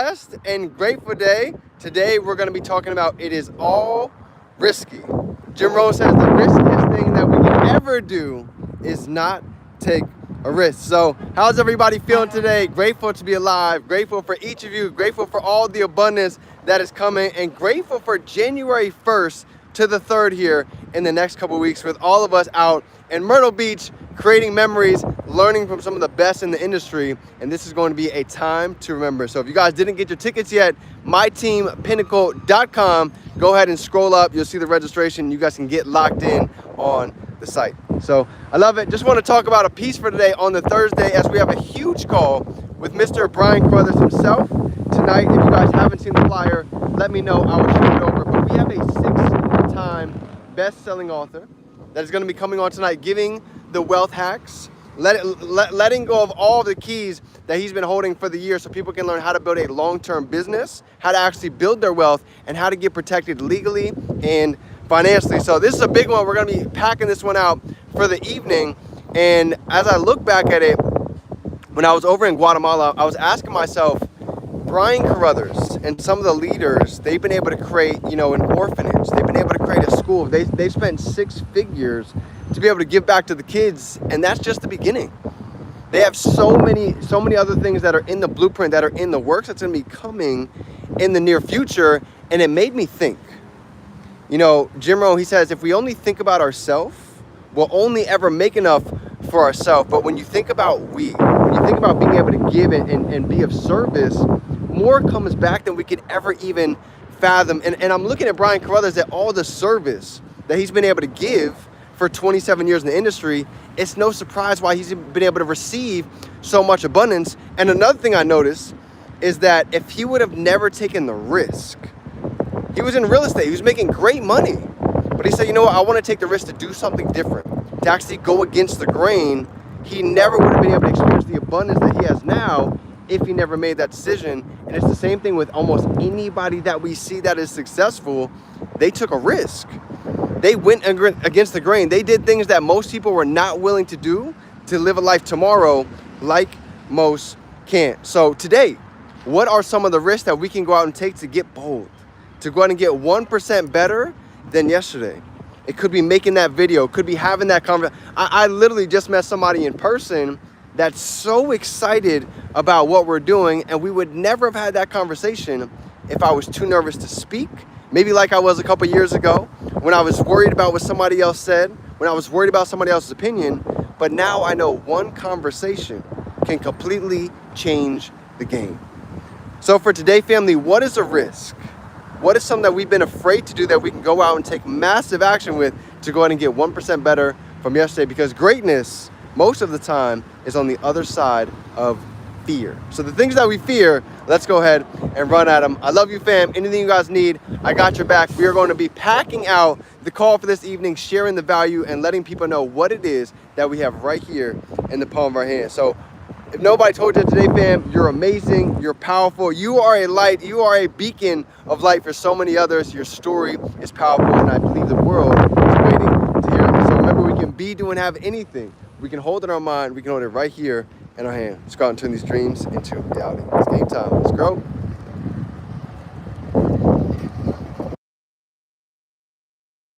blessed and grateful day. Today we're going to be talking about it is all risky. Jim Rohn says the riskiest thing that we can ever do is not take a risk. So how's everybody feeling today? Grateful to be alive, grateful for each of you, grateful for all the abundance that is coming, and grateful for January 1st to the 3rd here in the next couple of weeks with all of us out in Myrtle Beach, creating memories, learning from some of the best in the industry, and this is going to be a time to remember. So if you guys didn't get your tickets yet, myteampinnacle.com, go ahead and scroll up, you'll see the registration, you guys can get locked in on the site. So I love it. Just want to talk about a piece for today on the Thursday as we have a huge call with Mr. Brian Carruthers himself tonight. If you guys haven't seen the flyer, let me know, I will shoot it over. But we have a 6-time best-selling author that is going to be coming on tonight, giving the wealth hacks, letting go of all the keys that he's been holding for the year so people can learn how to build a long-term business, how to actually build their wealth, and how to get protected legally and financially. So this is a big one. We're going to be packing this one out for the evening. And as I look back at it, when I was over in Guatemala, I was asking myself, Brian Carruthers and some of the leaders, they've been able to create, an orphanage. They've been able to create a school. They've spent 6 figures to be able to give back to the kids, and that's just the beginning. They have so many other things that are in the blueprint, that are in the works, that's going to be coming in the near future. And it made me think. Jim Rohn, he says, if we only think about ourselves, we'll only ever make enough for ourselves. But when you think about when you think about being able to give and be of service, more comes back than we could ever even fathom. And I'm looking at Brian Carruthers, at all the service that he's been able to give for 27 years in the industry. It's no surprise why he's been able to receive so much abundance. And another thing I noticed is that if he would have never taken the risk, he was in real estate, he was making great money, but he said, I want to take the risk to do something different, to actually go against the grain. He never would have been able to experience the abundance that he has now if he never made that decision. And it's the same thing with almost anybody that we see that is successful. They took a risk. They went against the grain. They did things that most people were not willing to do to live a life tomorrow like most can't. So today, what are some of the risks that we can go out and take to get bold, to go out and get 1% better than yesterday? It could be making that video, it could be having that conversation. I literally just met somebody in person that's so excited about what we're doing, and we would never have had that conversation if I was too nervous to speak. Maybe like I was a couple years ago when I was worried about what somebody else said, when I was worried about somebody else's opinion. But now I know one conversation can completely change the game. So for today, family, what is a risk? What is something that we've been afraid to do that we can go out and take massive action with to go ahead and get 1% better from yesterday? Because greatness, most of the time, is on the other side of fear. So the things that we fear, let's go ahead and run at them. I love you, fam. Anything you guys need, I got your back. We are going to be packing out the call for this evening, sharing the value and letting people know what it is that we have right here in the palm of our hand. So if nobody told you today, fam, you're amazing, you're powerful, you are a light, you are a beacon of light for so many others. Your story is powerful, and I believe the world is waiting to hear it. So remember, we can be, do, and have anything. We can hold it in our mind, we can hold it right here in our hand. Let's go out and turn these dreams into reality. It's game time. Let's grow.